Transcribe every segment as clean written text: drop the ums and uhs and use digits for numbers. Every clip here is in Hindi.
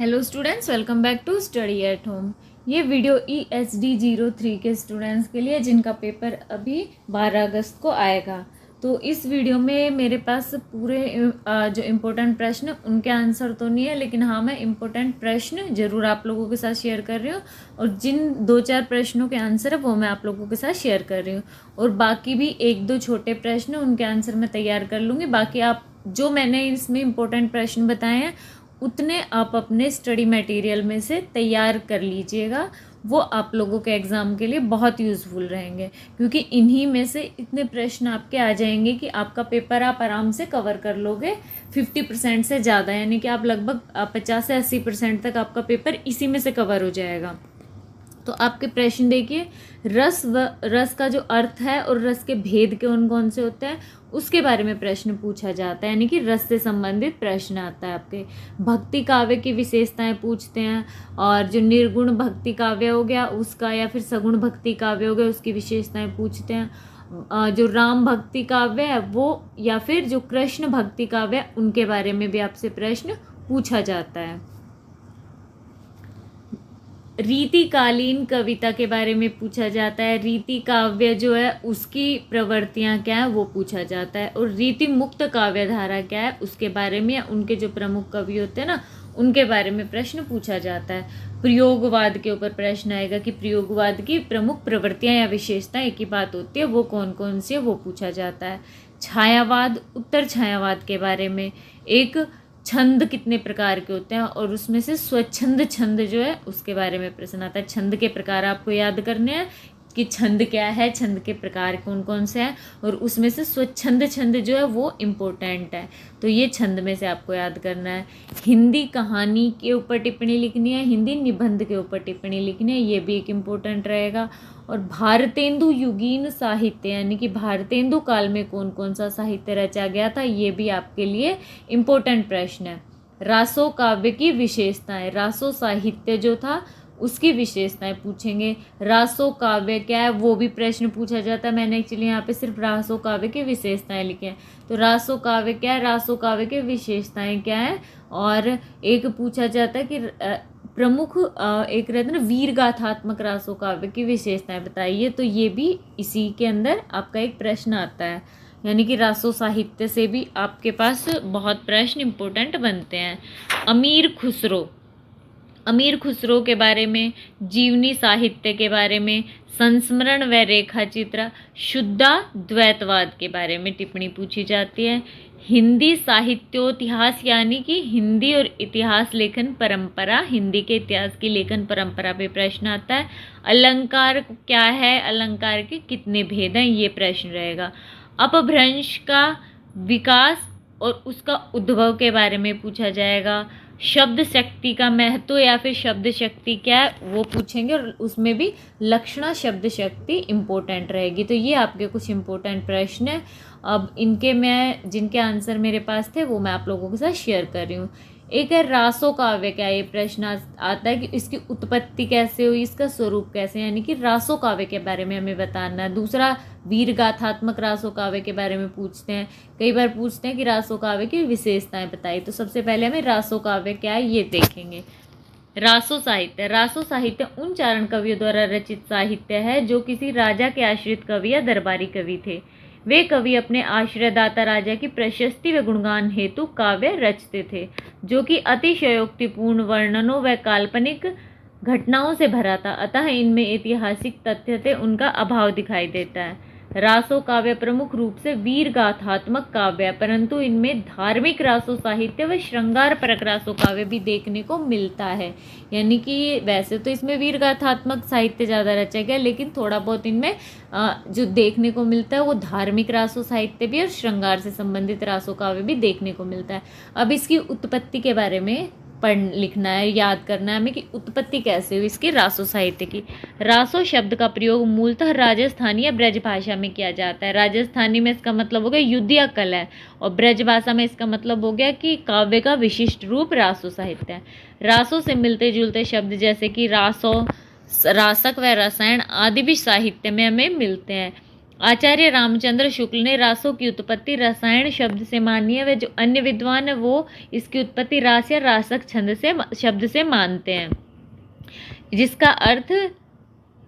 Hello students, welcome back to study at home. ये वीडियो ESD03 के स्टूडेंट्स के लिए जिनका पेपर अभी 12 अगस्त को आएगा। तो इस वीडियो में मेरे पास पूरे जो इम्पोर्टेंट प्रश्न उनके आंसर तो नहीं है, लेकिन हाँ मैं इम्पोर्टेंट प्रश्न ज़रूर आप लोगों के साथ शेयर कर रही हूँ और जिन 2-4 प्रश्नों के आंसर है वो मैं आप लोगों के साथ शेयर कर रही हूँ और बाकी भी 1-2 छोटे प्रश्न उनके आंसर मैं तैयार कर लूँगी। बाकी आप जो मैंने इसमें इम्पोर्टेंट प्रश्न बताए हैं उतने आप अपने स्टडी मटेरियल में से तैयार कर लीजिएगा। वो आप लोगों के एग्ज़ाम के लिए बहुत यूज़फुल रहेंगे, क्योंकि इन्हीं में से इतने प्रश्न आपके आ जाएंगे कि आपका पेपर आप आराम से कवर कर लोगे 50% से ज़्यादा, यानी कि आप लगभग 50 से 80% तक आपका पेपर इसी में से कवर हो जाएगा। तो आपके प्रश्न देखिए, रस का जो अर्थ है और रस के भेद कौन कौन से होते हैं उसके बारे में प्रश्न पूछा जाता है, यानी कि रस से संबंधित प्रश्न आता है आपके। भक्ति काव्य की विशेषताएं पूछते हैं और जो निर्गुण भक्ति काव्य हो गया उसका, या फिर सगुण भक्ति काव्य हो गया उसकी विशेषताएं पूछते हैं। जो राम भक्ति काव्य है वो, या फिर जो कृष्ण भक्ति काव्य है उनके बारे में भी आपसे प्रश्न पूछा जाता है। रीतिकालीन कविता के बारे में पूछा जाता है। रीति काव्य जो है उसकी प्रवृत्तियां क्या है वो पूछा जाता है। और रीति मुक्त काव्य धारा क्या है उसके बारे में, या उनके जो प्रमुख कवि होते हैं ना उनके बारे में प्रश्न पूछा जाता है। प्रयोगवाद के ऊपर प्रश्न आएगा कि प्रयोगवाद की प्रमुख प्रवृत्तियां या विशेषताएं, एक ही बात होती है, वो कौन कौन सी है वो पूछा जाता है। छायावाद, उत्तर छायावाद के बारे में, एक छंद कितने प्रकार के होते हैं और उसमें से स्वच्छंद छंद जो है उसके बारे में प्रश्न आता है। छंद के प्रकार आपको याद करने हैं कि छंद क्या है, छंद के प्रकार कौन कौन से हैं, और उसमें से स्वच्छंद छंद जो है वो इम्पोर्टेंट है, तो ये छंद में से आपको याद करना है। हिंदी कहानी के ऊपर टिप्पणी लिखनी है, हिंदी निबंध के ऊपर टिप्पणी लिखनी है, ये भी एक इम्पोर्टेंट रहेगा। और भारतेंदु युगीन साहित्य, यानी कि भारतेंदु काल में कौन कौन सा साहित्य रचा गया था, ये भी आपके लिए इम्पोर्टेंट प्रश्न है। रासो काव्य की विशेषताएं, रासो साहित्य जो था उसकी विशेषताएं पूछेंगे। रासो काव्य क्या है वो भी प्रश्न पूछा जाता है। मैंने एक्चुअली यहाँ पे सिर्फ रासो काव्य की विशेषताएं लिखे हैं, तो रासो काव्य क्या है, रासो काव्य की विशेषताएं क्या है। और एक पूछा जाता है कि प्रमुख एक रहता है ना वीर गाथात्मक रासो काव्य की विशेषताएं बताइए, तो ये भी इसी के अंदर आपका एक प्रश्न आता है। यानी कि रासो साहित्य से भी आपके पास बहुत प्रश्न इंपॉर्टेंट बनते हैं। अमीर खुसरो के बारे में, जीवनी साहित्य के बारे में, संस्मरण व रेखा चित्र, शुद्धाद्वैतवाद के बारे में टिप्पणी पूछी जाती है। हिंदी साहित्योतिहास, यानी कि हिंदी और इतिहास लेखन परंपरा, हिंदी के इतिहास की लेखन परंपरा पे प्रश्न आता है। अलंकार क्या है, अलंकार के कितने भेद हैं, ये प्रश्न रहेगा। अपभ्रंश का विकास और उसका उद्भव के बारे में पूछा जाएगा। शब्द शक्ति का महत्व, या फिर शब्द शक्ति क्या है वो पूछेंगे, और उसमें भी लक्षणा शब्द शक्ति इम्पोर्टेंट रहेगी। तो ये आपके कुछ इम्पोर्टेंट प्रश्न हैं। अब इनके मैं जिनके आंसर मेरे पास थे वो मैं आप लोगों के साथ शेयर कर रही हूँ। एक है रासो काव्य क्या, ये प्रश्न आता है कि इसकी उत्पत्ति कैसे हुई, इसका स्वरूप कैसे, यानी कि रासो काव्य के बारे में हमें बताना है। दूसरा वीर गाथात्मक रासो काव्य के बारे में पूछते हैं, कई बार पूछते हैं कि रासो काव्य की विशेषताएं बताइए। तो सबसे पहले हमें रासो काव्य क्या है ये देखेंगे। रासो साहित्य, रासो साहित्य उन चारण कवियों द्वारा रचित साहित्य है जो किसी राजा के आश्रित कवि या दरबारी कवि थे। वे कवि अपने आश्रयदाता राजा की प्रशस्ति व गुणगान हेतु काव्य रचते थे, जो कि अतिशयोक्तिपूर्ण वर्णनों व काल्पनिक घटनाओं से भरा था, अतः इनमें ऐतिहासिक तथ्य थे उनका अभाव दिखाई देता है। रासो काव्य प्रमुख रूप से वीर गाथात्मक काव्य है, परंतु इनमें धार्मिक रासो साहित्य व श्रृंगार परक रासो काव्य भी देखने को मिलता है। यानी कि वैसे तो इसमें वीर गाथात्मक साहित्य ज़्यादा रचा गया, लेकिन थोड़ा बहुत इनमें जो देखने को मिलता है वो धार्मिक रासो साहित्य भी और श्रृंगार से संबंधित रासो काव्य भी देखने को मिलता है। अब इसकी उत्पत्ति के बारे में लिखना है, याद करना है हमें कि उत्पत्ति कैसे हुई इसकी रासो साहित्य की। रासो शब्द का प्रयोग मूलतः राजस्थानी या ब्रज भाषा में किया जाता है। राजस्थानी में इसका मतलब हो गया युद्ध या कला है, और ब्रज भाषा में इसका मतलब हो गया कि काव्य का विशिष्ट रूप रासो साहित्य है। रासो से मिलते जुलते शब्द जैसे कि रासो, रासक व रसायन आदि भी साहित्य में हमें मिलते हैं। आचार्य रामचंद्र शुक्ल ने रासों की उत्पत्ति रसायन शब्द से मानी है, वे जो अन्य विद्वान है वो इसकी उत्पत्ति रास या रासक छंद से शब्द से मानते हैं,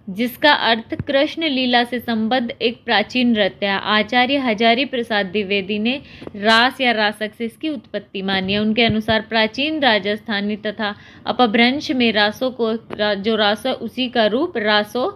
जिसका अर्थ कृष्ण लीला से संबद्ध एक प्राचीन नृत्य है। आचार्य हजारी प्रसाद द्विवेदी ने रास या रासक से इसकी उत्पत्ति मानी है। उनके अनुसार प्राचीन राजस्थानी तथा अपभ्रंश में रासों को जो रास है उसी का रूप रासो,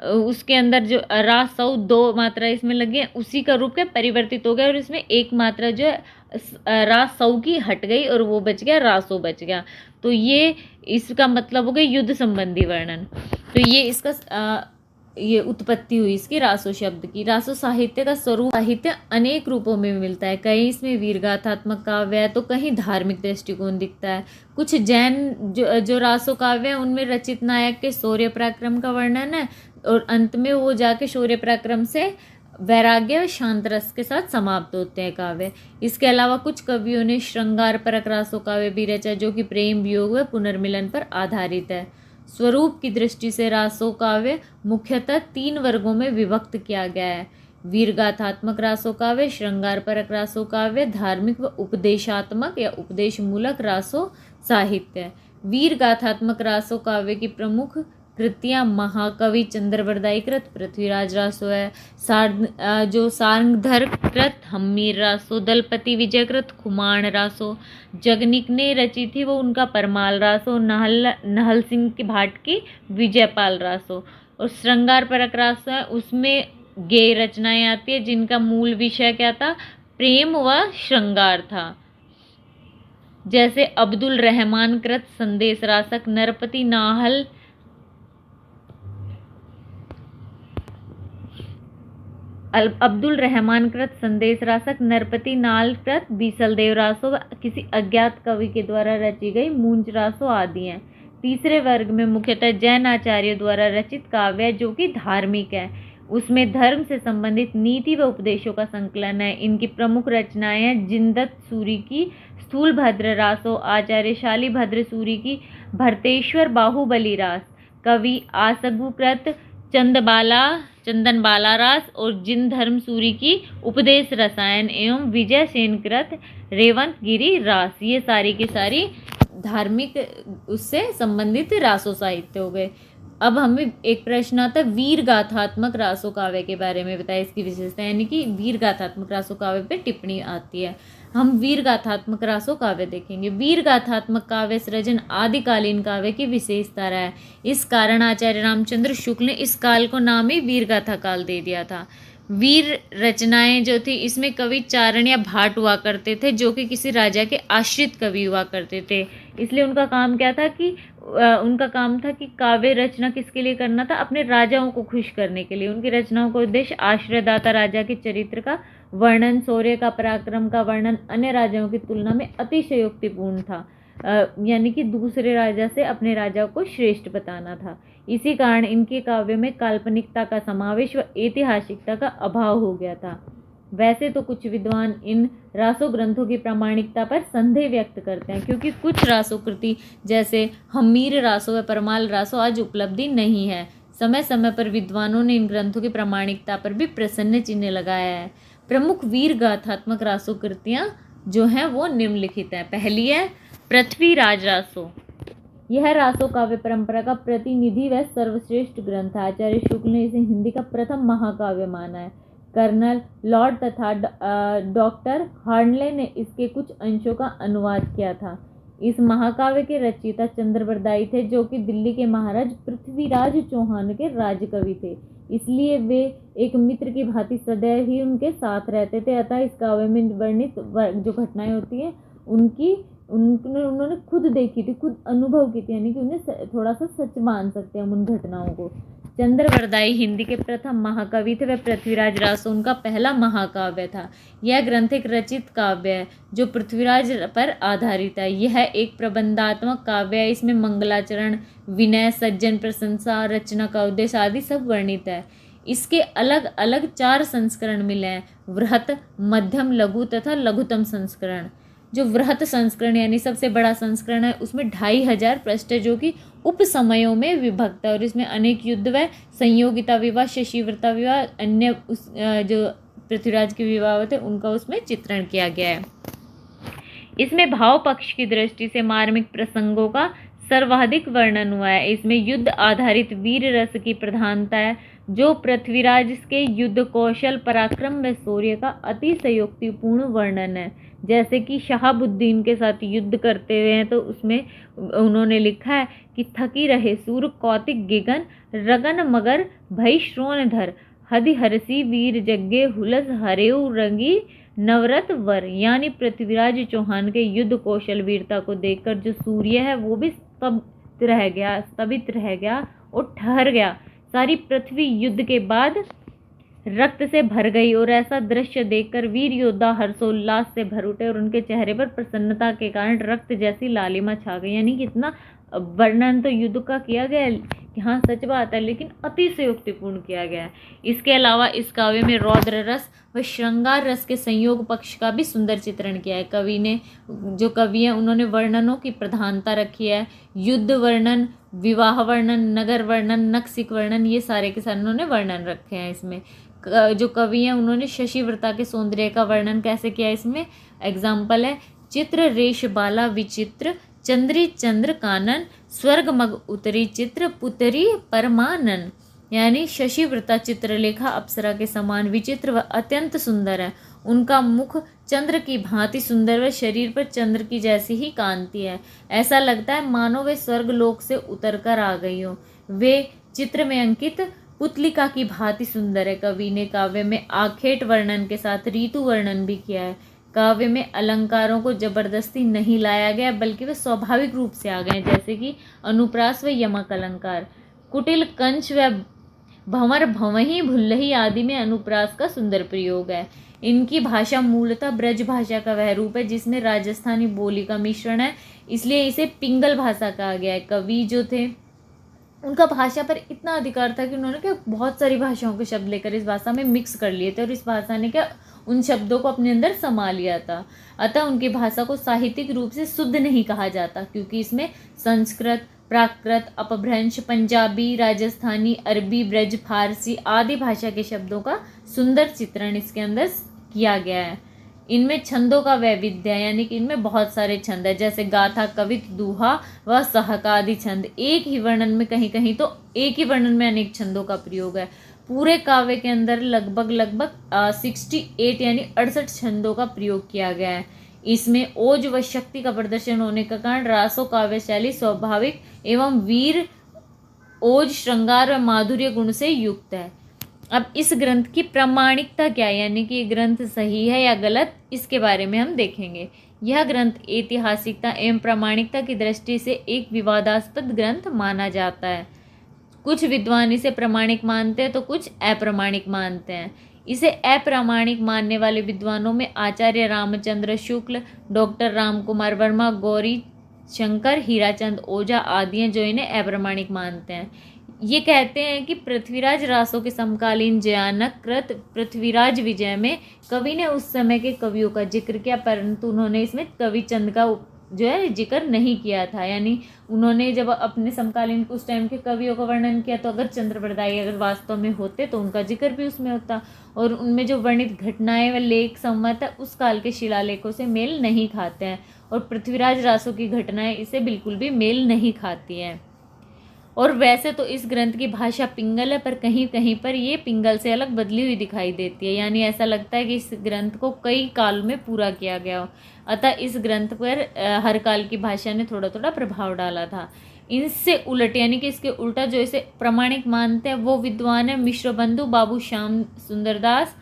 उसके अंदर जो रासौ दो मात्रा इसमें लगी है उसी का रूप क्या परिवर्तित हो गया और इसमें एक मात्रा जो है रासौ की हट गई और वो बच गया रासो बच गया। तो ये इसका मतलब हो गया युद्ध संबंधी वर्णन। तो ये इसका ये उत्पत्ति हुई इसकी रासो शब्द की। रासो साहित्य का स्वरूप साहित्य अनेक रूपों में मिलता है, कहीं इसमें वीरगाथात्मक काव्य है तो कहीं धार्मिक दृष्टिकोण दिखता है। कुछ जैन जो रासो काव्य है उनमें रचित नायक के शौर्य पराक्रम का वर्णन है और अंत में वो जाके शौर्य पराक्रम से वैराग्य व शांत रस के साथ समाप्त होते हैं काव्य। इसके अलावा कुछ कवियों ने श्रृंगार परक रासो काव्य भी रचा जो कि प्रेम वियोग व पुनर्मिलन पर आधारित है। स्वरूप की दृष्टि से रासो काव्य मुख्यतः 3 वर्गों में विभक्त किया गया है: वीरगाथात्मक रासो काव्य, श्रृंगार परक रासो काव्य, धार्मिक व उपदेशात्मक या उपदेश मूलक रासो साहित्य। वीरगाथात्मक रासो काव्य की प्रमुख कृतियां महाकवि चंद्रवरदाई कृत पृथ्वीराज रासो है, जो सारंगधर कृत हम्मीर रासो, दलपति विजय कृत खुमान रासो, जगनिक ने रची थी वो उनका परमाल रासो, नहल सिंह की भाट की विजयपाल रासो। और श्रृंगार परक रासो है उसमें गेय रचनाएं आती है जिनका मूल विषय क्या था, प्रेम व श्रृंगार था। जैसे अब्दुल रहमान कृत संदेश रासक, नरपति नाहल अब्दुल रहमान कृत संदेश रासक, नरपति नाल कृत बीसलदेव रासो व किसी अज्ञात कवि के द्वारा रची गई मूंज रासो आदि हैं। तीसरे वर्ग में मुख्यतः जैन आचार्यों द्वारा रचित काव्य जो कि धार्मिक है, उसमें धर्म से संबंधित नीति व उपदेशों का संकलन है। इनकी प्रमुख रचनाएं हैं जिनदत्त सूरी की स्थूलभद्र रासो, आचार्य शालिभद्र सूरी की भरतेश्वर बाहुबली रास, कवि आसगुकृत चंदन बाला रास और जिन धर्म सूरी की उपदेश रसायन एवं विजय सेनकृत रेवंत गिरी रास। ये सारी की सारी धार्मिक उससे संबंधित रासो साहित्य हो गए। अब हमें एक प्रश्न आता है वीर गाथात्मक रासो काव्य के बारे में बताएं, इसकी विशेषता यानी कि वीर गाथात्मक रासो काव्य पे टिप्पणी आती है। हम वीर गाथात्मक रासो काव्य देखेंगे। वीर गाथात्मक काव्य सृजन आदिकालीन काव्य की विशेषता रहा है। इस कारण आचार्य रामचंद्र शुक्ल ने इस काल को नाम ही वीर गाथा काल दे दिया था। वीर रचनाएं जो थी इसमें कवि चारण या भाट हुआ करते थे जो कि किसी राजा के आश्रित कवि हुआ करते थे। इसलिए उनका काम क्या था कि उनका काम था कि काव्य रचना किसके लिए करना था, अपने राजाओं को खुश करने के लिए। उनकी रचनाओं का उद्देश्य आश्रयदाता राजा के चरित्र का वर्णन, शौर्य का, पराक्रम का वर्णन अन्य राजाओं की तुलना में अतिशयोक्तिपूर्ण था, यानी कि दूसरे राजा से अपने राजा को श्रेष्ठ बताना था। इसी कारण इनके काव्य में काल्पनिकता का समावेश व ऐतिहासिकता का अभाव हो गया था। वैसे तो कुछ विद्वान इन रासो ग्रंथों की प्रामाणिकता पर संदेह व्यक्त करते हैं क्योंकि कुछ रासो कृति जैसे हम्मीर रासो व परमाल रासो आज उपलब्धि नहीं है। समय समय पर विद्वानों ने इन ग्रंथों की प्रामाणिकता पर भी प्रश्न चिन्ह लगाया है। प्रमुख वीर गाथात्मक रासो कृतियाँ जो हैं वो निम्नलिखित हैं। पहली है पृथ्वीराज रासो। यह रासो काव्य परंपरा का प्रतिनिधि व सर्वश्रेष्ठ ग्रंथ है। आचार्य शुक्ल ने इसे हिंदी का प्रथम महाकाव्य माना है। कर्नल लॉर्ड तथा डॉक्टर हार्नले ने इसके कुछ अंशों का अनुवाद किया था। इस महाकाव्य के रचयिता चंद्रवरदाई थे जो कि दिल्ली के महाराज पृथ्वीराज चौहान के राजकवि थे, इसलिए वे एक मित्र की भांति सदैव ही उनके साथ रहते थे। अतः इस काव्य में वर्णित जो घटनाएं होती हैं उन्होंने खुद देखी थी, खुद अनुभव की थी, यानी कि उन्हें थोड़ा सा सच मान सकते हैं हम उन घटनाओं को। चंद्रवरदाई हिंदी के प्रथम महाकवि थे। वह पृथ्वीराज रासो उनका पहला महाकाव्य था। यह ग्रंथ एक रचित काव्य है जो पृथ्वीराज पर आधारित है। यह एक प्रबंधात्मक काव्य है। इसमें मंगलाचरण, विनय, सज्जन प्रशंसा, रचना का उद्देश्य आदि सब वर्णित है। इसके अलग अलग 4 संस्करण मिले हैं: वृहत, मध्यम, लघु तथा लघुतम संस्करण। जो वृहत संस्करण यानी सबसे बड़ा संस्करण है उसमें 2500 पृष्ठ है, जो कि उपसमयों में विभक्त है और इसमें अनेक युद्ध व संयोगिता विवाह, शशिव्रता विवाह, अन्य जो पृथ्वीराज के विवाह थे उनका उसमें चित्रण किया गया है। इसमें भाव पक्ष की दृष्टि से मार्मिक प्रसंगों का सर्वाधिक वर्णन हुआ है। इसमें युद्ध आधारित वीर रस की प्रधानता है, जो पृथ्वीराज के युद्ध कौशल, पराक्रम व शौर्य का अतिशयोक्तिपूर्ण वर्णन है। जैसे कि शहाबुद्दीन के साथ युद्ध करते हुए हैं तो उसमें उन्होंने लिखा है कि थकी रहे सूर कौतिक गिगन, रगन मगर भई श्रोणधर, हदि हरसी वीर जग्गे हुलस हरेऊ रंगी नवरत वर। यानी पृथ्वीराज चौहान के युद्ध कौशल वीरता को देखकर जो सूर्य है वो भी स्तब्ध रह गया और ठहर गया। सारी पृथ्वी युद्ध के बाद रक्त से भर गई और ऐसा दृश्य देखकर वीर योद्धा हर्षोल्लास से भर उठे और उनके चेहरे पर प्रसन्नता के कारण रक्त जैसी लालिमा छा गई। यानी कितना वर्णन तो युद्ध का किया गया है कि हाँ सच बात है, लेकिन अतिशयोक्तिपूर्ण किया गया है। इसके अलावा इस काव्य में रौद्र रस व श्रृंगार रस के संयोग पक्ष का भी सुंदर चित्रण किया है। जो कवि हैं उन्होंने वर्णनों की प्रधानता रखी है। युद्ध वर्णन, विवाह वर्णन, नगर वर्णन, नक्सिक वर्णन, ये सारे के सारे उन्होंने वर्णन रखे हैं। इसमें जो कवि हैं उन्होंने शशिव्रता के सौंदर्य का वर्णन कैसे किया है, इसमें एग्जाम्पल है चित्र रेश बाला विचित्र, चंद्री चंद्र कानन, स्वर्ग मग उतरी चित्र पुतरी परमानन। यानी शशिव्रता चित्रलेखा अप्सरा के समान विचित्र व अत्यंत सुंदर है। उनका मुख चंद्र की भांति सुंदर व शरीर पर चंद्र की जैसी ही कांति है। ऐसा लगता है मानो वे स्वर्ग लोक से उतर कर आ गई हो। वे चित्र में अंकित पुतलिका की भांति सुंदर है। कवि ने काव्य में आखेट वर्णन के साथ ऋतु वर्णन भी किया है। काव्य में अलंकारों को जबरदस्ती नहीं लाया गया बल्कि वे स्वाभाविक रूप से आ गए, जैसे कि अनुप्रास व यमक अलंकार। कुटिल, कंच व भंवर, भंवही, भुल्लही आदि में अनुप्रास का सुंदर प्रयोग है। इनकी भाषा मूलतः ब्रज भाषा का वह रूप है जिसमें राजस्थानी बोली का मिश्रण है, इसलिए इसे पिंगल भाषा कहा गया है। कवि जो थे उनका भाषा पर इतना अधिकार था कि उन्होंने क्या बहुत सारी भाषाओं के शब्द लेकर इस भाषा में मिक्स कर लिए थे और इस भाषा ने क्या उन शब्दों को अपने अंदर समा लिया था। अतः उनकी भाषा को साहित्यिक रूप से शुद्ध नहीं कहा जाता, क्योंकि इसमें संस्कृत, प्राकृत, अपभ्रंश, पंजाबी, राजस्थानी, अरबी, ब्रज, फारसी आदि भाषा के शब्दों का सुंदर चित्रण इसके अंदर किया गया है। इनमें छंदों का वैविध्य है, यानी कि इनमें बहुत सारे छंद है, जैसे गाथा, कवित, दोहा व सहका आदि छंद। एक ही वर्णन में कहीं तो एक ही वर्णन में अनेक छंदों का प्रयोग है। पूरे काव्य के अंदर लगभग 68 यानी 68 छंदों का प्रयोग किया गया है। इसमें ओज व शक्ति का प्रदर्शन होने के कारण रासो काव्य शैली स्वाभाविक एवं वीर ओज, श्रृंगार व माधुर्य गुण से युक्त है। अब इस ग्रंथ की प्रामाणिकता क्या है, यानी कि ये ग्रंथ सही है या गलत, इसके बारे में हम देखेंगे। यह ग्रंथ ऐतिहासिकता एवं प्रामाणिकता की दृष्टि से एक विवादास्पद ग्रंथ माना जाता है। कुछ विद्वान इसे प्रामाणिक मानते हैं तो कुछ अप्रामाणिक मानते हैं। इसे अप्रामाणिक मानने वाले विद्वानों में आचार्य रामचंद्र शुक्ल, डॉक्टर रामकुमार वर्मा, गौरी शंकर, हीराचंद ओझा आदि हैं जो इन्हें अप्रामाणिक मानते हैं। ये कहते हैं कि पृथ्वीराज रासो के समकालीन जयानक कृत पृथ्वीराज विजय में कवि ने उस समय के कवियों का जिक्र किया, परंतु उन्होंने इसमें कवि चंद का जो है जिक्र नहीं किया था। यानी उन्होंने जब अपने समकालीन उस टाइम के कवियों का वर्णन किया तो अगर चंद्रप्रदायी अगर वास्तव में होते तो उनका जिक्र भी उसमें होता, और उनमें जो वर्णित घटनाएं व लेख संवत है उस काल के शिलालेखों से मेल नहीं खाते हैं, और पृथ्वीराज रासो की घटनाएं इसे बिल्कुल भी मेल नहीं खाती हैं। और वैसे तो इस ग्रंथ की भाषा पिंगल है, पर कहीं कहीं पर ये पिंगल से अलग बदली हुई दिखाई देती है, यानी ऐसा लगता है कि इस ग्रंथ को कई काल में पूरा किया गया हो। अतः इस ग्रंथ पर हर काल की भाषा ने थोड़ा थोड़ा प्रभाव डाला था। इससे उलट यानी कि इसके उल्टा जो इसे प्रामाणिक मानते हैं वो विद्वान है मिश्रबंधु बाबू श्याम सुंदरदास,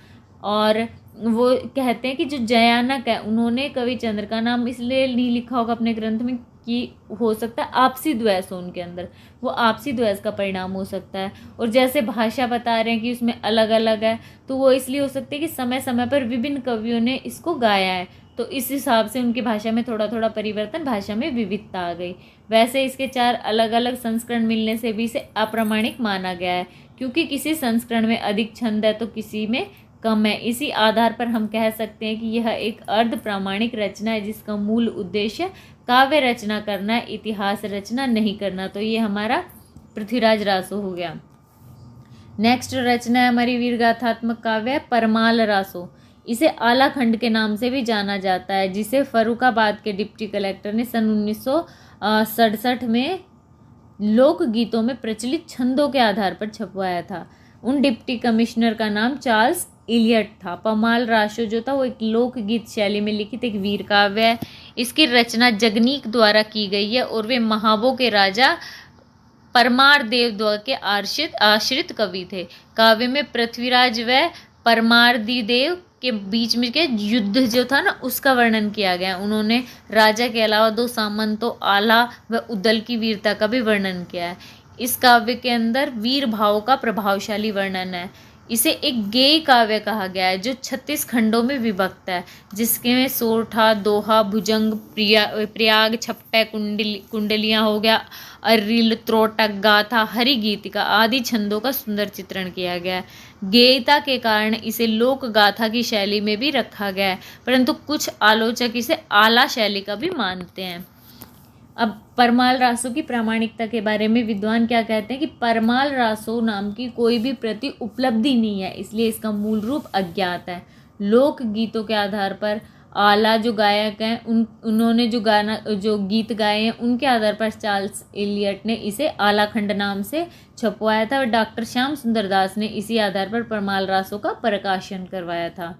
और वो कहते हैं कि जो जयानक है उन्होंने कवि चंद्र का नाम इसलिए नहीं लिखा होगा अपने ग्रंथ में कि हो सकता है आपसी द्वेष हो उनके अंदर, वो आपसी द्वेष का परिणाम हो सकता है। और जैसे भाषा बता रहे हैं कि उसमें अलग अलग है, तो वो इसलिए हो सकती है कि समय समय पर विभिन्न कवियों ने इसको गाया है, तो इस हिसाब से उनकी भाषा में थोड़ा थोड़ा परिवर्तन, भाषा में विविधता आ गई। वैसे इसके 4 अलग अलग संस्करण मिलने से भी इसे अप्रामाणिक माना गया है, क्योंकि किसी संस्करण में अधिक छंद है तो किसी में कम है। इसी आधार पर हम कह सकते हैं कि यह एक अर्ध प्रामाणिक रचना है जिसका मूल उद्देश्य काव्य रचना करना, इतिहास रचना नहीं करना। तो ये हमारा पृथ्वीराज रासो हो गया। नेक्स्ट रचना है हमारी वीरगाथात्मक काव्य परमाल रासो। इसे आला खंड के नाम से भी जाना जाता है, जिसे फर्रुखाबाद के डिप्टी कलेक्टर ने सन 1967 में लोकगीतों में प्रचलित छंदों के आधार पर छपवाया था। उन डिप्टी कमिश्नर का नाम चार्ल्स इलियट था। परमाल रासो जो था वो एक लोकगीत शैली में लिखित एक वीर काव्य है। इसकी रचना जगनीक द्वारा की गई है और वे महाबो के राजा परमार देव के आश्रित कवि थे। काव्य में पृथ्वीराज व परमारदी देव के बीच में के युद्ध जो था ना उसका वर्णन किया गया। उन्होंने राजा के अलावा 2 सामंतों आला व उदल की वीरता का भी वर्णन किया है। इस काव्य के अंदर वीर भाव का प्रभावशाली वर्णन है। इसे एक गेय काव्य कहा गया है जो 36 खंडों में विभक्त है, जिसके में सोरठा, दोहा, भुजंग, प्रयाग, छप्पे, कुंडलियाँ हो गया, अरिल, त्रोटक, गाथा, हरि गीतिका आदि छंदों का सुंदर चित्रण किया गया है। गेयता के कारण इसे लोक गाथा की शैली में भी रखा गया है, परंतु कुछ आलोचक इसे आला शैली का भी मानते हैं। अब परमाल रासो की प्रामाणिकता के बारे में विद्वान क्या कहते हैं कि परमाल रासो नाम की कोई भी प्रति उपलब्धि नहीं है, इसलिए इसका मूल रूप अज्ञात है। लोक गीतों के आधार पर आला जो गायक हैं उन्होंने जो गीत गाए हैं उनके आधार पर चार्ल्स इलियट ने इसे आला खंड नाम से छपवाया था और डॉक्टर श्याम सुंदर दास ने इसी आधार पर परमाल रासो का प्रकाशन करवाया था।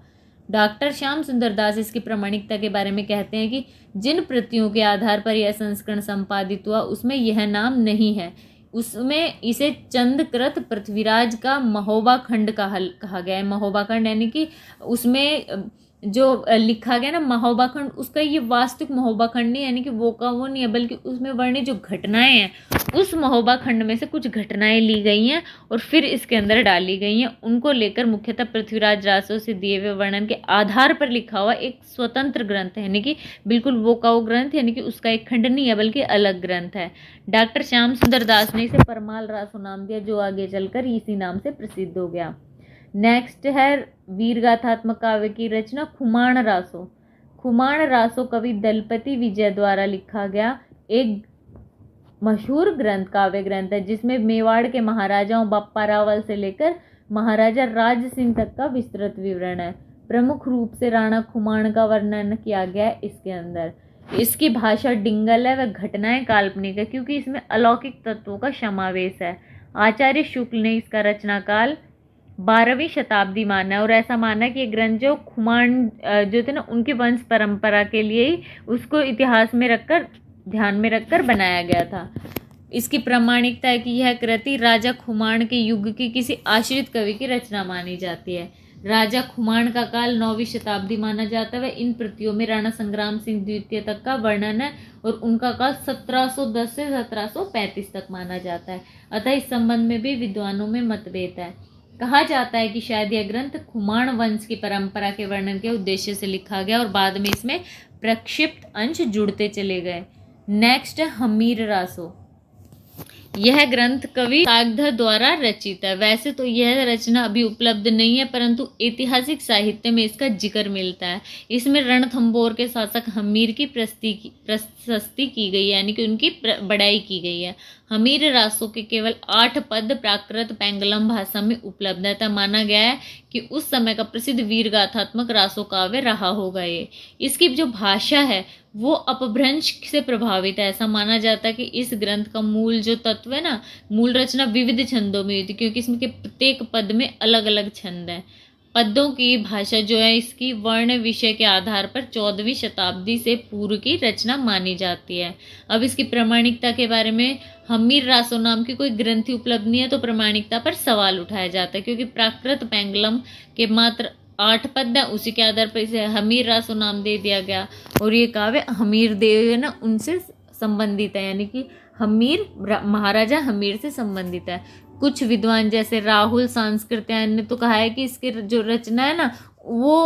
डॉक्टर श्याम सुंदर दास इसकी प्रामाणिकता के बारे में कहते हैं कि जिन प्रतियों के आधार पर यह संस्करण संपादित हुआ उसमें यह नाम नहीं है। उसमें इसे चंदकृत पृथ्वीराज का महोबा खंड कहा गया है। महोबा खंड यानी कि उसमें जो लिखा गया ना महोबा खंड, उसका ये वास्तविक महोबा खंड नहीं, यानी कि वो का वो नहीं है, बल्कि उसमें वर्णित जो घटनाएं हैं उस महोबा खंड में से कुछ घटनाएं ली गई हैं और फिर इसके अंदर डाली गई हैं। उनको लेकर मुख्यतः पृथ्वीराज रासो से दिए हुए वर्णन के आधार पर लिखा हुआ एक स्वतंत्र ग्रंथ है, यानी कि बिल्कुल वो का वो ग्रंथ, यानी कि उसका एक खंड नहीं है बल्कि अलग ग्रंथ है। डॉक्टर श्याम सुंदर दास ने इसे परमाल रासो नाम दिया, जो आगे चलकर इसी नाम से प्रसिद्ध हो गया। नेक्स्ट है वीरगाथात्मक काव्य की रचना खुमाण रासो। खुमाण रासो कवि दलपति विजय द्वारा लिखा गया एक मशहूर ग्रंथ काव्य ग्रंथ है, जिसमें मेवाड़ के महाराजाओं बप्पा रावल से लेकर महाराजा राज सिंह तक का विस्तृत विवरण है। प्रमुख रूप से राणा खुमाण का वर्णन किया गया है इसके अंदर। इसकी भाषा डिंगल है व घटनाएं काल्पनिक है, क्योंकि इसमें अलौकिक तत्वों का समावेश है। आचार्य शुक्ल ने इसका रचनाकाल 12वीं शताब्दी माना है और ऐसा माना कि ये ग्रंथ जो खुमान जो थे ना उनकी वंश परंपरा के लिए ही उसको इतिहास में रखकर ध्यान में रखकर बनाया गया था। इसकी प्रामाणिकता है कि यह कृति राजा खुमान के युग की किसी आश्रित कवि की रचना मानी जाती है। राजा खुमान का काल 9वीं शताब्दी माना जाता है। इन प्रतियों में राणा संग्राम सिंह द्वितीय तक का वर्णन है और उनका काल 1710 से 1735 तक माना जाता है। अतः इस संबंध में भी विद्वानों में मतभेद है। कहा जाता है कि शायद यह ग्रंथ खुमान वंश की परंपरा के वर्णन के उद्देश्य से लिखा गया और बाद में इसमें प्रक्षिप्त अंश जुड़ते चले गए। नेक्स्ट है हमीर रासो। यह ग्रंथ कवि सागधर द्वारा रचित है। वैसे तो यह रचना अभी उपलब्ध नहीं है, परंतु ऐतिहासिक साहित्य में इसका जिक्र मिलता है। इसमें रणथंभौर के शासक हमीर की प्रशस्ति की गई है, यानी कि उनकी बड़ाई की गई है। हमीर रासो के केवल 8 पद प्राकृत पेंगलम भाषा में उपलब्ध है। माना गया है कि उस समय का प्रसिद्ध वीरगाथात्मक रासो काव्य रहा होगा ये। इसकी जो भाषा है वो अपभ्रंश से प्रभावित है। ऐसा माना जाता है कि इस ग्रंथ का मूल जो तत्व है ना, मूल रचना विविध छंदों में हुई थी, क्योंकि इसमें के प्रत्येक पद में अलग अलग छंद हैं। पद्यों की भाषा जो है इसकी वर्ण विषय के आधार पर 14वीं शताब्दी से पूर्व की रचना मानी जाती है। अब इसकी प्रामाणिकता के बारे में हमीर रासो नाम की कोई ग्रंथि उपलब्ध नहीं है, तो प्रामाणिकता पर सवाल उठाया जाता है, क्योंकि प्राकृत पेंगलम के मात्र 8 पद है, उसी के आधार पर इसे हमीर रासो नाम दे दिया गया। और ये काव्य हमीर देव है ना उनसे संबंधित है, यानी कि हमीर महाराजा हमीर से संबंधित है। कुछ विद्वान जैसे राहुल सांस्कृत्यायन ने तो कहा है कि इसकी जो रचना है ना वो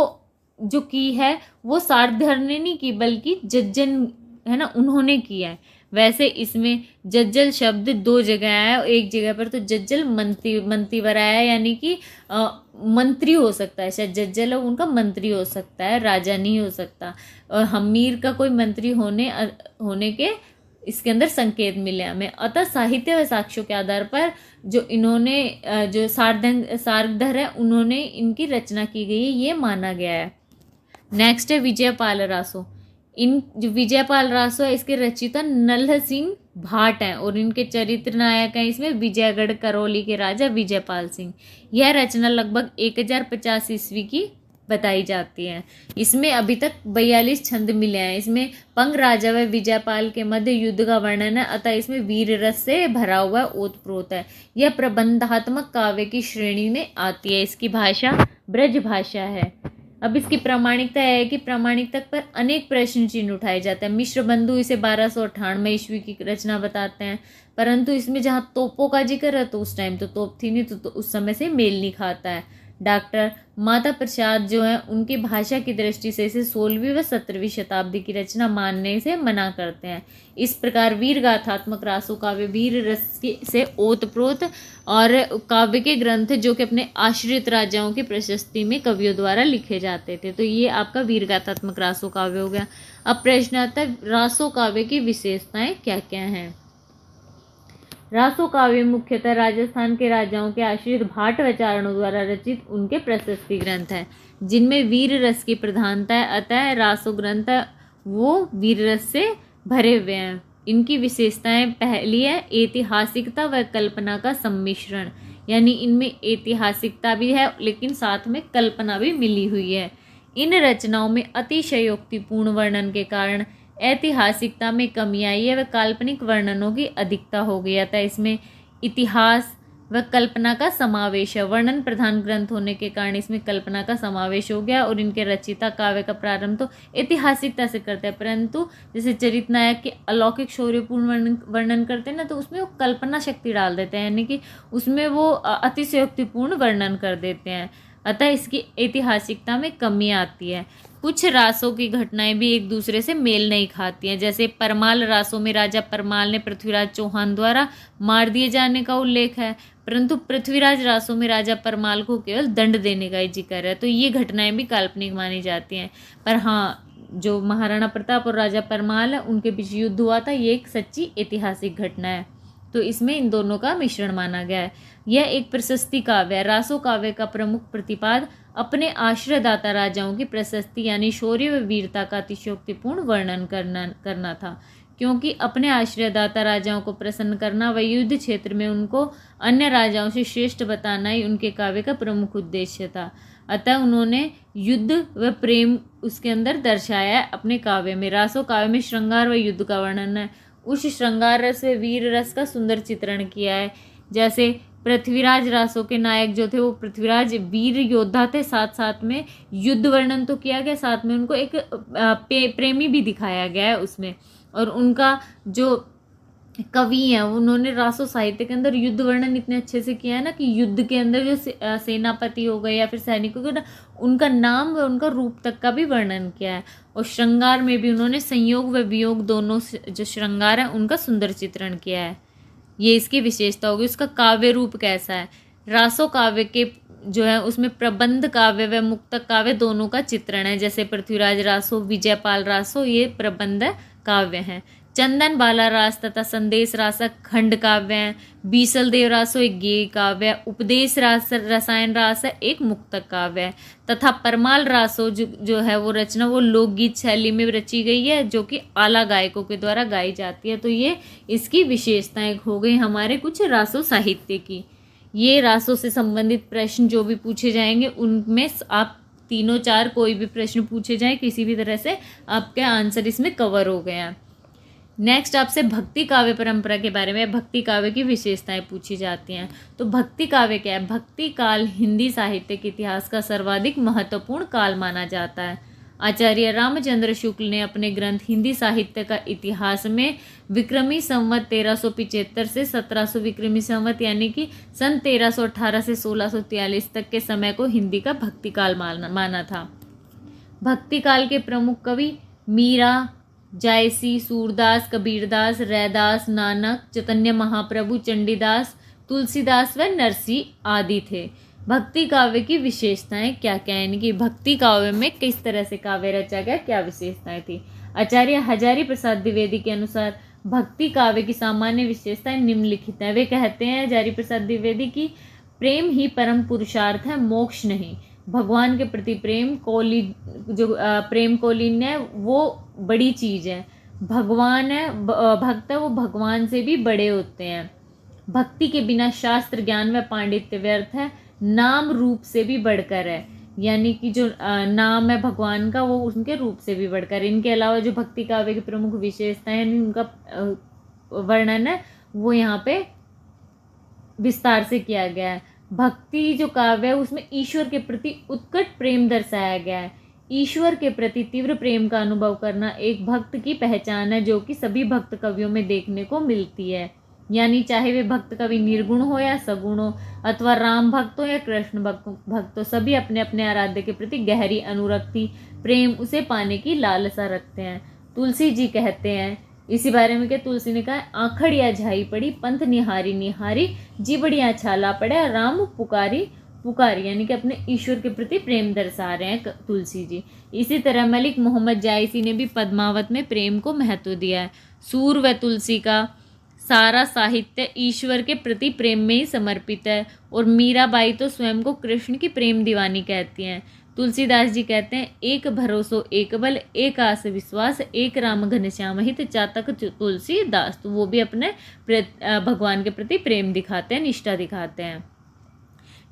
जो की है वो सारधर ने नहीं की, बल्कि जज्जन है ना उन्होंने किया है। वैसे इसमें जज्जल शब्द 2 जगह आया है, एक जगह पर तो जज्जल मंत्रीवर आया है, यानी कि मंत्री हो सकता है, शायद जज्जल उनका मंत्री हो सकता है, राजा नहीं हो सकता। और हमीर का कोई मंत्री होने के इसके अंदर संकेत मिले हमें। अतः साहित्य व साक्ष्यों के आधार पर जो इन्होंने जो सार्गधर है उन्होंने इनकी रचना की गई है, ये माना गया है। नेक्स्ट है विजयपाल रासो। इन जो विजयपाल रासो है इसके रचयिता नल्ह सिंह भाट हैं और इनके चरित्र नायक हैं इसमें विजयगढ़ करौली के राजा विजयपाल सिंह। यह रचना लगभग 1050 ईस्वी की बताई जाती है। इसमें अभी तक 42 छंद मिले हैं। इसमें पंग राजा व विजयपाल के मध्य युद्ध का वर्णन है, अतः इसमें वीर रस से भरा हुआ ओतप्रोत है। यह प्रबंधात्मक काव्य की श्रेणी में आती है। इसकी भाषा ब्रज भाषा है। अब इसकी प्रामाणिकता है कि प्रामाणिकता पर अनेक प्रश्न चिन्ह उठाए जाते हैं। मिश्र बंधु इसे 1298 ईस्वी की रचना बताते हैं, परंतु इसमें जहाँ तोपों का जिक्र है तो उस टाइम तो तोप थी नहीं, तो उस समय से मेल नहीं खाता है। डॉक्टर माता प्रसाद जो है उनकी भाषा की दृष्टि से इसे 16वीं व 17वीं शताब्दी की रचना मानने से मना करते हैं। इस प्रकार वीर गाथात्मक रासो काव्य वीर रस से ओतप्रोत और काव्य के ग्रंथ जो कि अपने आश्रित राजाओं की प्रशस्ति में कवियों द्वारा लिखे जाते थे। तो ये आपका वीर गाथात्मक रासो काव्य हो गया। अब प्रश्न आता है रासो काव्य की विशेषताएं क्या क्या हैं। रासो काव्य मुख्यतः राजस्थान के राजाओं के आश्रित भाट व चारणों द्वारा रचित उनके प्रशस्ति ग्रंथ हैं, जिनमें वीर रस की प्रधानता है। अतः रासो ग्रंथ वो वीर रस से भरे हुए हैं। इनकी विशेषताएं पहली है ऐतिहासिकता व कल्पना का सम्मिश्रण, यानी इनमें ऐतिहासिकता भी है लेकिन साथ में कल्पना भी मिली हुई है। इन रचनाओं में अतिशयोक्तिपूर्ण वर्णन के कारण ऐतिहासिकता में कमी आई है व काल्पनिक वर्णनों की अधिकता हो गई था। इसमें इतिहास व कल्पना का समावेश है। वर्णन प्रधान ग्रंथ होने के कारण इसमें कल्पना का समावेश हो गया और इनके रचयिता काव्य का प्रारंभ तो ऐतिहासिकता से करते हैं, परंतु जैसे चरित नायक के अलौकिक शौर्यपूर्ण वर्णन करते हैं ना, तो उसमें वो कल्पना शक्ति डाल देते हैं, यानी कि उसमें वो अतिशयोक्तिपूर्ण वर्णन कर देते हैं। अतः इसकी ऐतिहासिकता में कमी आती है। कुछ रासों की घटनाएं भी एक दूसरे से मेल नहीं खाती हैं। जैसे परमाल रासों में राजा परमाल ने पृथ्वीराज चौहान द्वारा मार दिए जाने का उल्लेख है, परंतु पृथ्वीराज रासों में राजा परमाल को केवल दंड देने का ही जिक्र है। तो ये घटनाएं भी काल्पनिक मानी जाती हैं। पर हाँ, जो महाराणा प्रताप और राजा परमाल है उनके बीच युद्ध हुआ था, ये एक सच्ची ऐतिहासिक घटना है। तो इसमें इन दोनों का मिश्रण माना गया है। यह एक प्रशस्ति काव्य है। रासो काव्य का प्रमुख प्रतिपाद अपने आश्रयदाता राजाओं की प्रशस्ति यानी शौर्य व वीरता का अतिशयोक्तिपूर्ण वर्णन करना था, क्योंकि अपने आश्रयदाता राजाओं को प्रसन्न करना व युद्ध क्षेत्र में उनको अन्य राजाओं से श्रेष्ठ बताना ही उनके काव्य का प्रमुख उद्देश्य था। अतः उन्होंने युद्ध व प्रेम उसके अंदर दर्शाया है अपने काव्य में। रासो काव्य में श्रृंगार व युद्ध का वर्णन है। उस श्रृंगार रस व वीर रस का सुंदर चित्रण किया है। जैसे पृथ्वीराज रासों के नायक जो थे वो पृथ्वीराज वीर योद्धा थे, साथ साथ में युद्ध वर्णन तो किया गया, साथ में उनको एक प्रेमी भी दिखाया गया है उसमें। और उनका जो कवि हैं उन्होंने रासो साहित्य के अंदर युद्ध वर्णन इतने अच्छे से किया है ना, कि युद्ध के अंदर जो सेनापति हो गए या फिर सैनिकों के, उनका नाम व उनका रूप तक का भी वर्णन किया है। और श्रृंगार में भी उन्होंने संयोग व वियोग दोनों जो श्रृंगार है उनका सुंदर चित्रण किया है। ये इसकी विशेषता होगी। उसका काव्य रूप कैसा है। रासो काव्य के जो है उसमें प्रबंध काव्य व मुक्तक काव्य दोनों का चित्रण है। जैसे पृथ्वीराज रासो, विजयपाल रासो ये प्रबंध काव्य हैं। चंदन बाला रास तथा संदेश रास खंड काव्य हैं। बीसल देव रासो एक गेय काव्य है। उपदेश रास रसायन रास है एक मुक्तक काव्य है। तथा परमाल रासो जो है वो रचना वो लोकगीत शैली में रची गई है, जो कि आला गायकों के द्वारा गाई जाती है। तो ये इसकी विशेषताएं हो गई हमारे कुछ रासो साहित्य की। ये रासों से संबंधित प्रश्न जो भी पूछे जाएंगे उनमें आप 3-4 कोई भी प्रश्न पूछे जाए किसी भी तरह से आपके आंसर इसमें कवर हो गए हैं। नेक्स्ट आपसे भक्ति काव्य परंपरा के बारे में, भक्ति काव्य की विशेषताएं पूछी जाती हैं। तो भक्ति काव्य क्या है। भक्ति काल हिंदी साहित्य के इतिहास का सर्वाधिक महत्वपूर्ण काल माना जाता है। आचार्य रामचंद्र शुक्ल ने अपने ग्रंथ हिंदी साहित्य का इतिहास में विक्रमी संवत 1375 से 1700 विक्रमी संवत यानी कि सन 1318 से 1643 तक के समय को हिंदी का भक्ति काल माना था। भक्ति काल के प्रमुख कवि मीरा, जायसी, सूरदास, कबीरदास, रैदास, नानक, चैतन्य महाप्रभु, चंडीदास, तुलसीदास व नरसी आदि थे। भक्ति काव्य की विशेषताएं क्या क्या है, यानी कि भक्ति काव्य में किस तरह से काव्य रचा गया, क्या विशेषताएं थी। आचार्य हजारी प्रसाद द्विवेदी के अनुसार भक्ति काव्य की सामान्य विशेषताएं निम्नलिखित हैं। वे कहते हैं हजारी प्रसाद द्विवेदी की प्रेम ही परम पुरुषार्थ है, मोक्ष नहीं। भगवान के प्रति प्रेम प्रेम कौलीन्य है वो बड़ी चीज है। भगवान है भक्त है वो भगवान से भी बड़े होते हैं। भक्ति के बिना शास्त्र ज्ञान व पांडित्य व्यर्थ है, नाम रूप से भी बढ़कर है, यानी कि जो नाम है भगवान का वो उनके रूप से भी बढ़कर। इनके अलावा जो भक्ति काव्य की प्रमुख विशेषताएं हैं उनका वर्णन है वो यहाँ पे विस्तार से किया गया है। भक्ति जो काव्य है उसमें ईश्वर के प्रति उत्कट प्रेम दर्शाया गया है। ईश्वर के प्रति तीव्र प्रेम का अनुभव करना एक भक्त की पहचान है जो कि सभी भक्त कवियों में देखने को मिलती है, यानी चाहे वे भक्त कवि निर्गुण हो या सगुण हो, अथवा राम भक्त हो या कृष्ण भक्त हो, सभी अपने अपने आराध्य के प्रति गहरी अनुरक्ति प्रेम उसे पाने की लालसा रखते हैं। तुलसी जी कहते हैं इसी बारे में कि तुलसी ने कहा, आखड़िया झाई पड़ी पंथ निहारी निहारी, जी बढ़िया छाला पड़ा राम पुकारी पुकारी, यानी कि अपने ईश्वर के प्रति प्रेम दर्शा रहे हैं तुलसी जी। इसी तरह मलिक मोहम्मद जायसी ने भी पद्मावत में प्रेम को महत्व दिया है। सूर व तुलसी का सारा साहित्य ईश्वर के प्रति प्रेम में ही समर्पित है, और मीराबाई तो स्वयं को कृष्ण की प्रेम दीवानी कहती हैं। तुलसीदास जी कहते हैं, एक भरोसो एक बल, एक आस विश्वास, एक राम घनश्याम हित, चातक तुलसीदास। तो वो भी अपने भगवान के प्रति प्रेम दिखाते हैं, निष्ठा दिखाते हैं।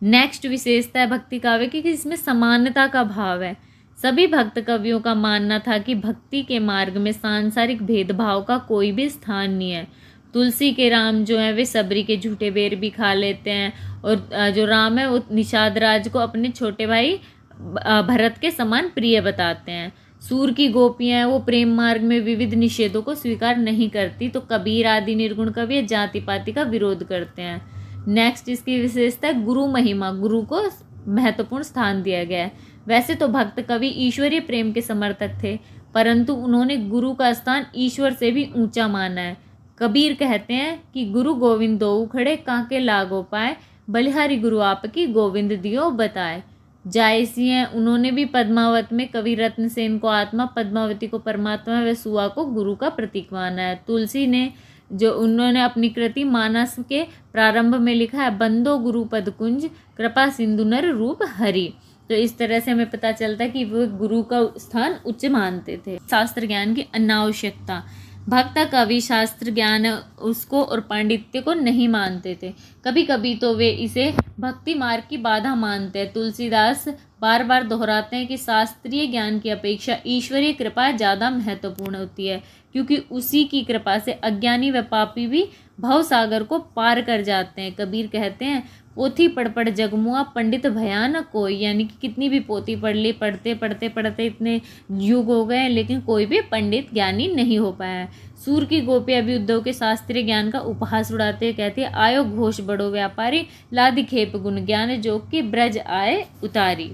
नेक्स्ट विशेषता है भक्ति काव्य की कि इसमें समानता का भाव है। सभी भक्त कवियों का मानना था कि भक्ति के मार्ग में सांसारिक भेदभाव का कोई भी स्थान नहीं है। तुलसी के राम जो है वे सबरी के झूठे बेर भी खा लेते हैं, और जो राम है वो निषाद राज को अपने छोटे भाई भरत के समान प्रिय बताते हैं। सूर की गोपियां वो प्रेम मार्ग में विविध निषेधों को स्वीकार नहीं करती, तो कबीर आदि निर्गुण कवि जाति पाति का विरोध करते हैं। नेक्स्ट इसकी विशेषता है गुरु महिमा, गुरु को महत्वपूर्ण स्थान दिया गया है। वैसे तो भक्त कवि ईश्वरीय प्रेम के समर्थक थे, परंतु उन्होंने गुरु का स्थान ईश्वर से भी ऊंचा माना है। कबीर कहते हैं कि गुरु गोविंद दो खड़े काके लागो पाए, बलिहारी गुरु आपकी गोविंद दियो बताए। जायसी हैं उन्होंने भी पद्मावत में कवि रत्न सेन को आत्मा, पद्मावती को परमात्मा व सुआ को गुरु का प्रतीक माना है। तुलसी ने जो उन्होंने अपनी कृति मानस के प्रारंभ में लिखा है, बंदो गुरु पद कुंज कृपा सिंधु नर रूप हरि। तो इस तरह से हमें पता चलता है कि वो गुरु का स्थान उच्च मानते थे। शास्त्र ज्ञान की अनावश्यकता, भक्त कवि शास्त्र ज्ञान उसको और पांडित्य को नहीं मानते थे, कभी कभी तो वे इसे भक्ति मार्ग की बाधा मानते हैं। तुलसीदास बार बार दोहराते हैं कि शास्त्रीय ज्ञान की अपेक्षा ईश्वरीय कृपा ज़्यादा महत्वपूर्ण होती है, क्योंकि उसी की कृपा से अज्ञानी व पापी भी भवसागर को पार कर जाते हैं। कबीर कहते हैं, पोथी पढ़ पढ़ जगमुआ पंडित भया न कोई, यानी कि कितनी भी पोथी पढ़ ली, पढ़ते पढ़ते पढ़ते इतने युग हो गए लेकिन कोई भी पंडित ज्ञानी नहीं हो पाया। सूर की गोपियां भी उद्धव के शास्त्रीय ज्ञान का उपहास उड़ाते हुए कहती है, आयो घोष बड़ो व्यापारी, लादि खेप गुण ज्ञान जो कि ब्रज आए उतारी।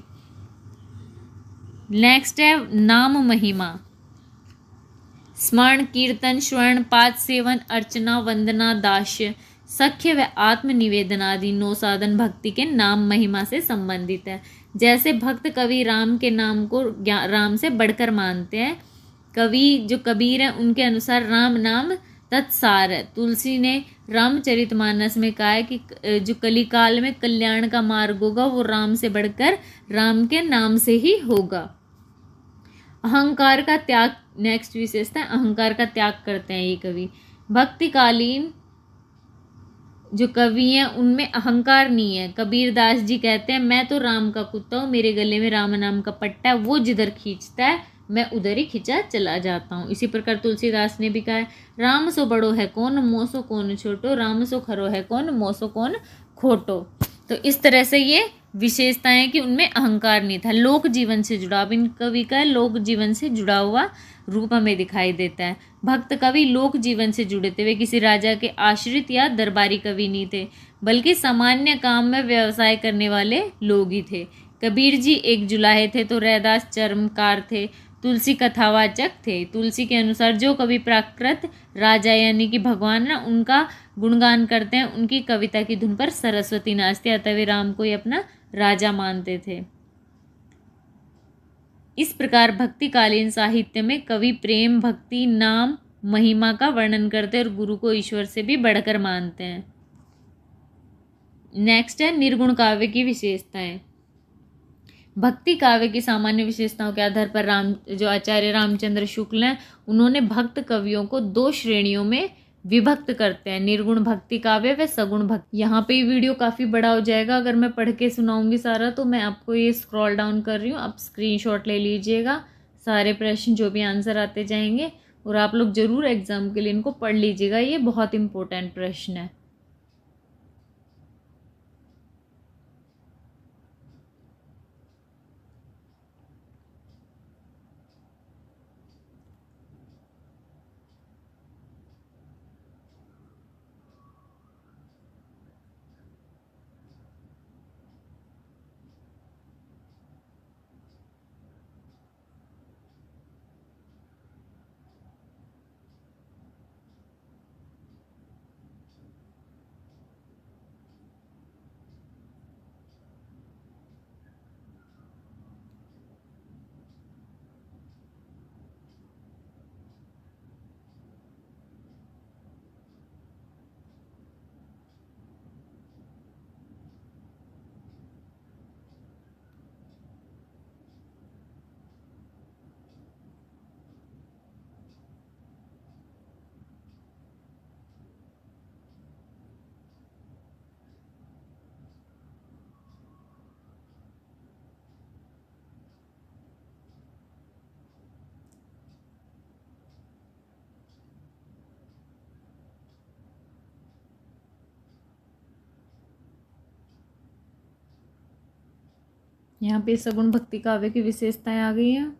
नेक्स्ट है नाम महिमा, स्मरण कीर्तन श्रवण पाद सेवन अर्चना वंदना दास्य सख्य व आत्मनिवेदन आदि 9 साधन भक्ति के नाम महिमा से संबंधित है। जैसे भक्त कवि राम के नाम को राम से बढ़कर मानते हैं, कवि जो कबीर हैं उनके अनुसार राम नाम तत्सार है। तुलसी ने रामचरितमानस में कहा है कि जो कलिकाल में कल्याण का मार्ग होगा वो राम से बढ़कर राम के नाम से ही होगा। अहंकार का त्याग, नेक्स्ट विशेषता है अहंकार का त्याग करते हैं ये कवि। भक्तिकालीन जो कवि हैं उनमें अहंकार नहीं है। कबीरदास जी कहते हैं, मैं तो राम का कुत्ता हूँ, मेरे गले में राम नाम का पट्टा है, वो जिधर खींचता है मैं उधर ही खिंचा चला जाता हूँ। इसी प्रकार तुलसीदास ने भी कहा है, राम सो बड़ो है कौन मोसो कौन छोटो, राम सो खरो है कौन मोसो कौन खोटो। तो इस तरह से ये विशेषताएं कि उनमें अहंकार नहीं था। लोक जीवन से जुड़ा, अब इन कवि का लोक जीवन से जुड़ा हुआ रूप हमें दिखाई देता है। भक्त कवि लोक जीवन से जुड़े थे, वे किसी राजा के आश्रित या दरबारी कवि नहीं थे, बल्कि सामान्य काम में व्यवसाय करने वाले लोग ही थे। कबीर जी एक जुलाहे थे तो रैदास चर्मकार थे। तुलसी कथावाचक थे। तुलसी के अनुसार जो कवि प्राकृत राजा यानी कि भगवान ना उनका गुणगान करते हैं, उनकी कविता की धुन पर सरस्वती नाचती, अतः वे राम को ही अपना राजा मानते थे। इस प्रकार भक्तिकालीन साहित्य में कवि प्रेम, भक्ति, नाम, महिमा का वर्णन करते हैं और गुरु को ईश्वर से भी बढ़कर मानते हैं। नेक्स्ट है निर्गुण काव्य की विशेषताएं। भक्ति काव्य की सामान्य विशेषताओं के आधार पर जो आचार्य रामचंद्र शुक्ल हैं, उन्होंने भक्त कवियों को 2 श्रेणियों में विभक्त करते हैं, निर्गुण भक्ति काव्य व सगुण भक्ति। यहाँ पे वीडियो काफ़ी बड़ा हो जाएगा, अगर मैं पढ़ के सुनाऊंगी सारा तो मैं आपको ये स्क्रॉल डाउन कर रही हूँ, आप स्क्रीनशॉट ले लीजिएगा। सारे प्रश्न जो भी आंसर आते जाएंगे और आप लोग ज़रूर एग्जाम के लिए इनको पढ़ लीजिएगा, ये बहुत इंपॉर्टेंट प्रश्न है। यहाँ पे सगुण भक्ति काव्य की विशेषताएं आ गई हैं।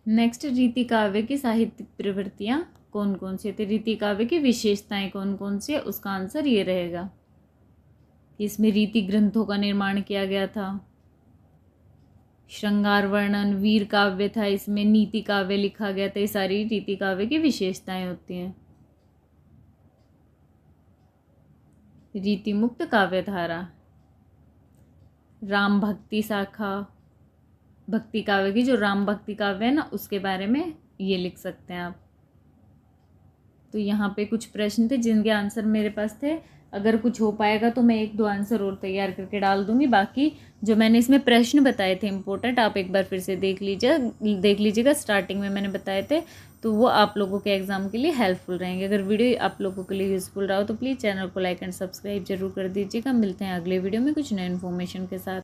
नेक्स्ट रीति काव्य की साहित्यिक प्रवृत्तियां कौन कौन सी थी, रीति काव्य की विशेषताएं कौन कौन सी है, उसका आंसर ये रहेगा। इसमें रीति ग्रंथों का निर्माण किया गया था, श्रृंगार वर्णन, वीर काव्य था, इसमें नीति काव्य लिखा गया था। ये सारी रीति काव्य की विशेषताएं होती हैं। रीति मुक्त काव्य धारा, राम भक्ति शाखा, भक्ति काव्य की जो राम भक्ति काव्य है ना, उसके बारे में ये लिख सकते हैं आप। तो यहाँ पे कुछ प्रश्न थे जिनके आंसर मेरे पास थे। अगर कुछ हो पाएगा तो मैं 1-2 आंसर और तैयार करके डाल दूंगी। बाकी जो मैंने इसमें प्रश्न बताए थे इंपॉर्टेंट, आप एक बार फिर से देख लीजिएगा। स्टार्टिंग में मैंने बताए थे, तो वो आप लोगों के एग्जाम के लिए हेल्पफुल रहेंगे। अगर वीडियो आप लोगों के लिए यूजफुल रहा हो तो प्लीज़ चैनल को लाइक एंड सब्सक्राइब जरूर कर दीजिएगा। मिलते हैं अगले वीडियो में कुछ नए इन्फॉर्मेशन के साथ।